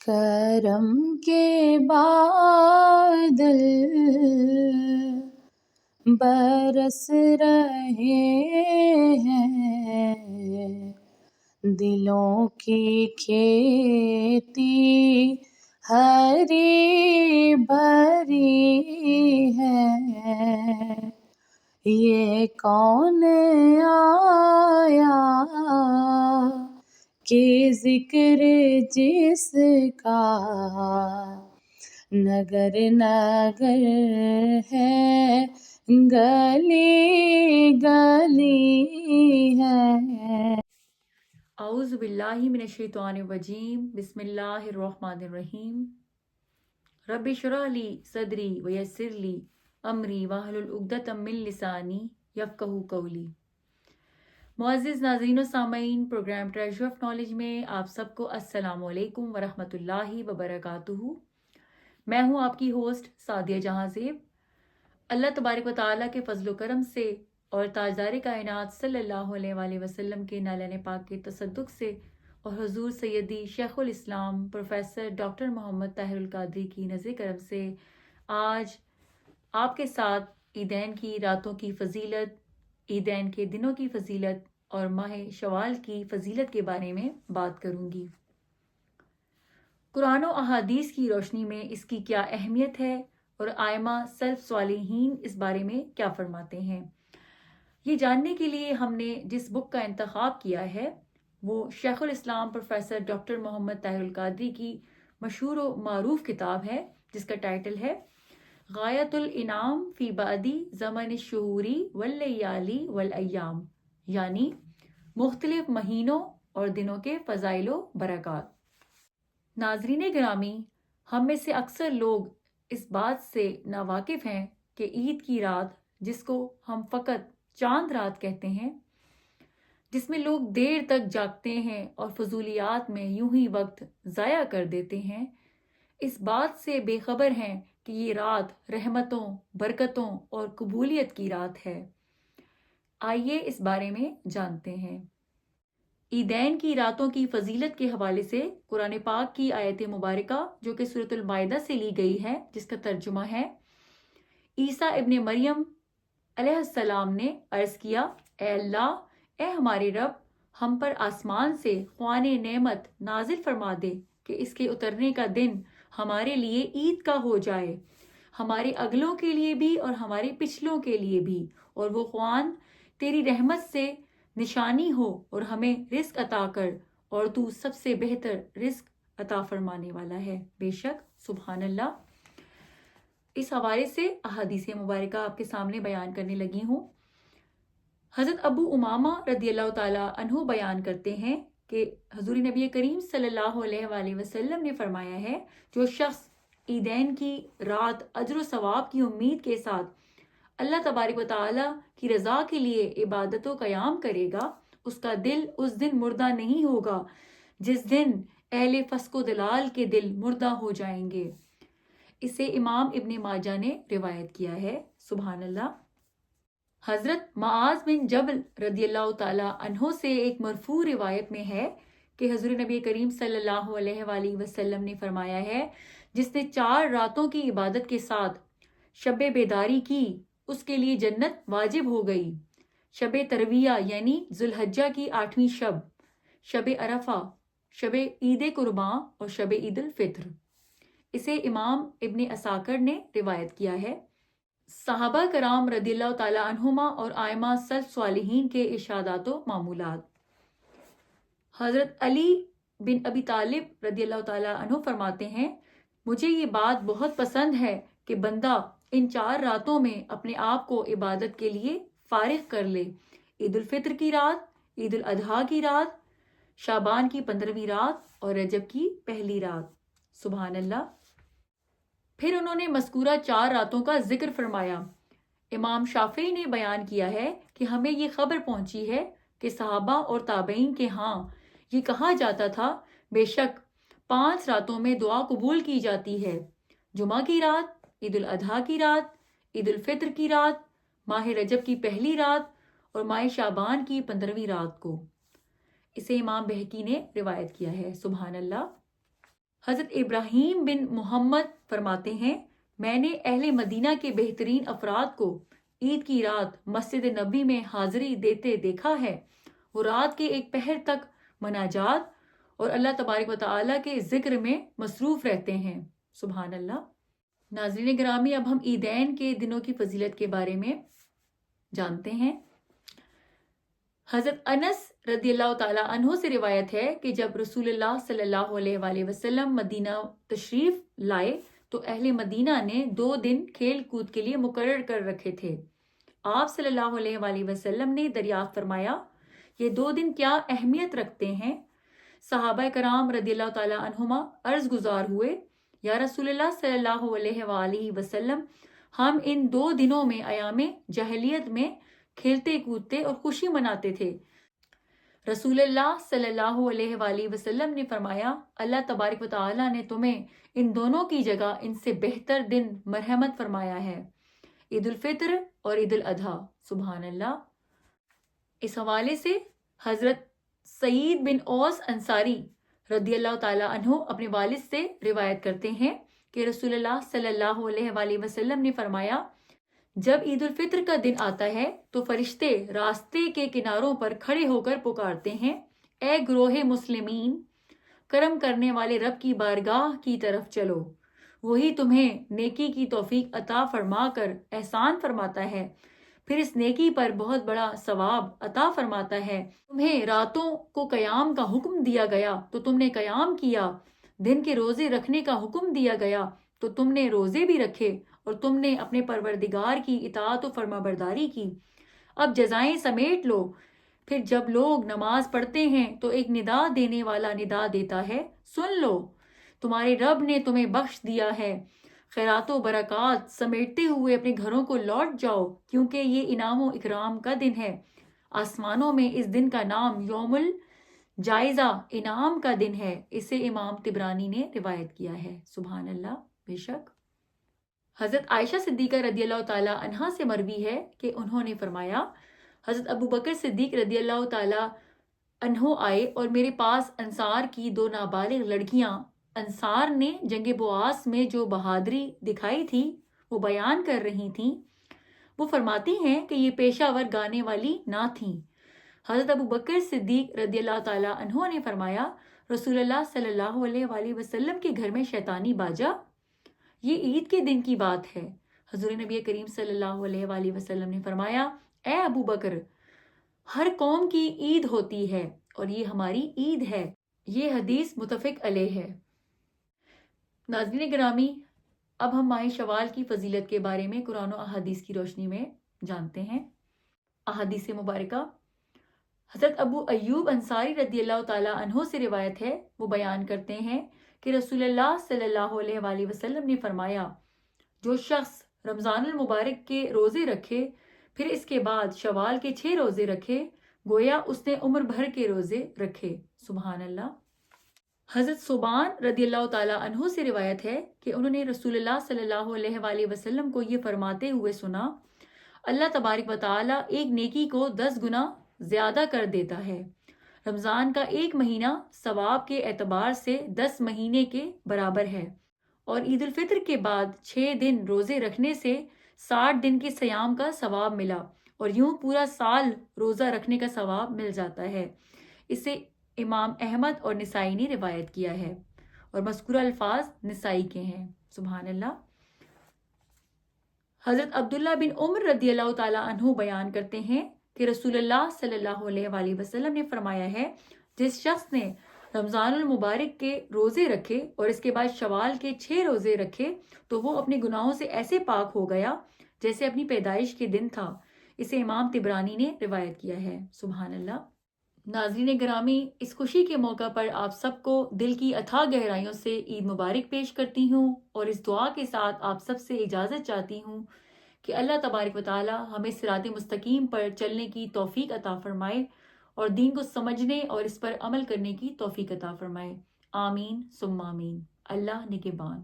کرم کے بادل برس رہے ہیں، دلوں کی کھیتی ہری بھری ہے، یہ کون آیا کہ ذکر جس کا نگر نگر ہے، گلی گلی ہے۔ اعوذ باللہ من الشیطان الرجیم، بسم اللہ الرحمن الرحیم۔ رب اشرح لی صدری ویسر لی امری واحلل عقدۃ من لسانی یفقہوا قولی۔ معزز ناظرین و سامعین، پروگرام ٹریجر آف نالج میں آپ سب کو السلام علیکم ورحمۃ اللہ وبرکاتہ۔ میں ہوں آپ کی ہوسٹ سعدیہ جہاں زیب۔ اللہ تبارک و تعالیٰ کے فضل و کرم سے اور تاجدار کائنات صلی اللہ علیہ وآلہ وسلم کے نالین پاک کے تصدق سے اور حضور سیدی شیخ الاسلام پروفیسر ڈاکٹر محمد طاہر القادری کی نظر کرم سے آج آپ کے ساتھ عیدین کی راتوں کی فضیلت، عیدین کے دنوں کی فضیلت اور ماہ شوال کی فضیلت کے بارے میں بات کروں گی۔ قرآن و احادیث کی روشنی میں اس کی کیا اہمیت ہے اور ائمہ سلف صالحین اس بارے میں کیا فرماتے ہیں، یہ جاننے کے لیے ہم نے جس بک کا انتخاب کیا ہے وہ شیخ الاسلام پروفیسر ڈاکٹر محمد طاہر القادری کی مشہور و معروف کتاب ہے، جس کا ٹائٹل ہے غایۃ الانعام فی بعدی زمن الشہوری واللیالی والایام، یعنی مختلف مہینوں اور دنوں کے فضائل و برکات۔ ناظرین گرامی، ہم میں سے اکثر لوگ اس بات سے ناواقف ہیں کہ عید کی رات، جس کو ہم فقط چاند رات کہتے ہیں، جس میں لوگ دیر تک جاگتے ہیں اور فضولیات میں یوں ہی وقت ضائع کر دیتے ہیں، اس بات سے بے خبر ہیں کہ یہ رات رحمتوں، برکتوں اور قبولیت کی رات ہے۔ آئیے اس بارے میں جانتے ہیں۔ عیدین کی راتوں کی فضیلت کے حوالے سے قرآن پاک کی آیت مبارکہ جو کہ سورۃ المائدہ سے لی گئی ہے، جس کا ترجمہ ہے، عیسیٰ ابن مریم علیہ السلام نے عرض کیا، اے اللہ، اے ہمارے رب، ہم پر آسمان سے خوان نعمت نازل فرما دے کہ اس کے اترنے کا دن ہمارے لیے عید کا ہو جائے، ہمارے اگلوں کے لیے بھی اور ہمارے پچھلوں کے لیے بھی، اور وہ خوان تیری رحمت سے نشانی ہو اور ہمیں رزق عطا کر، اور تو سب سے بہتر رزق عطا فرمانے والا ہے، بے شک سبحان اللہ۔ اس حوالے سے احادیث مبارکہ آپ کے سامنے بیان کرنے لگی ہوں۔ حضرت ابو امامہ رضی اللہ تعالیٰ عنہ بیان کرتے ہیں کہ حضور نبی کریم صلی اللہ علیہ وآلہ وسلم نے فرمایا ہے، جو شخص عیدین کی رات اجر و ثواب کی امید کے ساتھ اللہ تبارک و تعالیٰ کی رضا کے لیے عبادت و قیام کرے گا، اس کا دل اس دن مردہ نہیں ہوگا جس دن اہل فسق و دلال کے دل مردہ ہو جائیں گے۔ اسے امام ابن ماجہ نے روایت کیا ہے، سبحان اللہ۔ حضرت معاذ بن جبل رضی اللہ تعالیٰ عنہ سے ایک مرفوع روایت میں ہے کہ حضور نبی کریم صلی اللہ علیہ وآلہ وسلم نے فرمایا ہے، جس نے 4 راتوں کی عبادت کے ساتھ شب بیداری کی، اس کے لیے جنت واجب ہو گئی۔ شب ترویہ یعنی ذوالحجہ کی 8ویں شب، شب عرفہ، شب عید قرباں اور شب عید الفطر۔ اسے امام ابن عساکر نے روایت کیا ہے۔ صحابہ کرام رضی اللہ تعالیٰ عنہما اور ائمہ سلف صالحین کے ارشادات و معمولات۔ حضرت علی بن ابی طالب رضی اللہ تعالیٰ عنہ فرماتے ہیں، مجھے یہ بات بہت پسند ہے کہ بندہ ان 4 راتوں میں اپنے آپ کو عبادت کے لیے فارغ کر لے، عید الفطر کی رات، عید الاضحیٰ کی رات، شعبان کی 15ویں رات اور رجب کی پہلی رات، سبحان اللہ۔ پھر انہوں نے مذکورہ 4 راتوں کا ذکر فرمایا۔ امام شافعی نے بیان کیا ہے کہ ہمیں یہ خبر پہنچی ہے کہ صحابہ اور تابعین کے ہاں یہ کہا جاتا تھا، بے شک 5 راتوں میں دعا قبول کی جاتی ہے، جمعہ کی رات، عید الاضحیٰ کی رات، عید الفطر کی رات، ماہ رجب کی پہلی رات اور ماہ شعبان کی 15ویں رات کو۔ اسے امام بہقی نے روایت کیا ہے، سبحان اللہ۔ حضرت ابراہیم بن محمد فرماتے ہیں میں نے اہل مدینہ کے بہترین افراد کو عید کی رات مسجد نبی میں حاضری دیتے دیکھا ہے. وہ رات کے ایک پہر تک مناجات اور اللہ تبارک و تعالیٰ کے ذکر میں مصروف رہتے ہیں. سبحان اللہ. ناظرین گرامی، اب ہم عیدین کے دنوں کی فضیلت کے بارے میں جانتے ہیں. حضرت انس رضی اللہ تعالیٰ عنہ سے روایت ہے کہ جب رسول اللہ صلی اللہ علیہ وآلہ وسلم مدینہ تشریف لائے تو اہل مدینہ نے 2 دن کھیل کود کے لیے مقرر کر رکھے تھے. آپ صلی اللہ علیہ وآلہ وسلم نے دریافت فرمایا یہ 2 دن کیا اہمیت رکھتے ہیں؟ صحابہ کرام رضی اللہ تعالیٰ عنہما عرض گزار ہوئے یا رسول اللہ صلی اللہ علیہ وآلہ وسلم، ہم ان 2 دنوں میں ایام جاہلیت میں کھیلتے کودتے اور خوشی مناتے تھے. رسول اللہ صلی اللہ علیہ وآلہ وسلم نے فرمایا اللہ تبارک و تعالیٰ نے تمہیں ان دونوں کی جگہ ان سے بہتر دن مرحمت فرمایا ہے، عید الفطر اور عید الاضحیٰ. سبحان اللہ. اس حوالے سے حضرت سعید بن اوس انصاری رضی اللہ تعالیٰ عنہ اپنے والد سے روایت کرتے ہیں کہ رسول اللہ صلی اللہ علیہ وآلہ وسلم نے فرمایا جب عید الفطر کا دن آتا ہے تو فرشتے راستے کے کناروں پر کھڑے ہو کر پکارتے ہیں اے گروہ مسلمین، کرم کرنے والے رب کی بارگاہ کی طرف چلو، وہی تمہیں نیکی کی توفیق عطا فرما کر احسان فرماتا ہے، پھر اس نیکی پر بہت بڑا ثواب عطا فرماتا ہے. تمہیں راتوں کو قیام کا حکم دیا گیا تو تم نے قیام کیا، دن کے روزے رکھنے کا حکم دیا گیا تو تم نے روزے بھی رکھے، اور تم نے اپنے پروردگار کی اطاعت و فرما برداری کی. اب جزائیں سمیٹ لو. پھر جب لوگ نماز پڑھتے ہیں تو ایک ندا دینے والا ندا دیتا ہے سن لو، تمہارے رب نے تمہیں بخش دیا ہے، خیرات و برکات سمیٹتے ہوئے اپنے گھروں کو لوٹ جاؤ کیونکہ یہ انعام و اکرام کا دن ہے. آسمانوں میں اس دن کا نام یوم الجائزہ انعام کا دن ہے. اسے امام طبرانی نے روایت کیا ہے. سبحان اللہ. بے شک حضرت عائشہ صدیقہ رضی اللہ تعالیٰ عنہا سے مروی ہے کہ انہوں نے فرمایا حضرت ابو بکر صدیق رضی اللہ تعالیٰ عنہ آئے اور میرے پاس انصار کی 2 نابالغ لڑکیاں انصار نے جنگ بواس میں جو بہادری دکھائی تھی وہ بیان کر رہی تھیں. وہ فرماتی ہیں کہ یہ پیشہ ور گانے والی نہ تھیں. حضرت ابو بکر صدیق رضی اللہ تعالیٰ عنہ نے فرمایا رسول اللہ صلی اللہ علیہ وآلہ وسلم کے گھر میں شیطانی باجا؟ یہ عید کے دن کی بات ہے. حضور نبی کریم صلی اللہ علیہ وآلہ وسلم نے فرمایا اے ابو بکر، ہر قوم کی عید ہوتی ہے اور یہ ہماری عید ہے. یہ حدیث متفق علیہ ہے. ناظرین گرامی، اب ہم ماہ شوال کی فضیلت کے بارے میں قرآن و احادیث کی روشنی میں جانتے ہیں. احادیث مبارکہ حضرت ابو ایوب انصاری رضی اللہ تعالیٰ عنہ سے روایت ہے. وہ بیان کرتے ہیں کہ رسول اللہ صلی اللہ علیہ وآلہ وسلم نے فرمایا جو شخص رمضان المبارک کے روزے رکھے پھر اس کے بعد شوال کے 6 روزے رکھے گویا اس نے عمر بھر کے روزے رکھے. سبحان اللہ. حضرت صوبان رضی اللہ تعالیٰ عنہ سے روایت ہے کہ انہوں نے رسول اللہ صلی اللہ علیہ وآلہ وسلم کو یہ فرماتے ہوئے سنا اللہ تبارک و تعالیٰ ایک نیکی کو 10 گنا زیادہ کر دیتا ہے. رمضان کا 1 مہینہ ثواب کے اعتبار سے 10 مہینے کے برابر ہے اور عید الفطر کے بعد 6 دن روزے رکھنے سے 60 دن کے صیام کا ثواب ملا اور یوں پورا سال روزہ رکھنے کا ثواب مل جاتا ہے. اسے امام احمد اور نسائی نے روایت کیا ہے اور مذکورہ الفاظ نسائی کے ہیں. سبحان اللہ. حضرت عبداللہ بن عمر رضی اللہ تعالیٰ عنہ بیان کرتے ہیں کہ رسول اللہ صلی اللہ علیہ وآلہ وسلم نے فرمایا ہے جس شخص نے رمضان المبارک کے روزے رکھے اور اس کے بعد شوال کے 6 روزے رکھے تو وہ اپنے گناہوں سے ایسے پاک ہو گیا جیسے اپنی پیدائش کے دن تھا. اسے امام طبرانی نے روایت کیا ہے. سبحان اللہ. ناظرین گرامی، اس خوشی کے موقع پر آپ سب کو دل کی اتھاہ گہرائیوں سے عید مبارک پیش کرتی ہوں اور اس دعا کے ساتھ آپ سب سے اجازت چاہتی ہوں کہ اللہ تبارک و تعالی ہمیں صراط مستقیم پر چلنے کی توفیق عطا فرمائے اور دین کو سمجھنے اور اس پر عمل کرنے کی توفیق عطا فرمائے. آمین ثم آمین. اللہ نگہبان.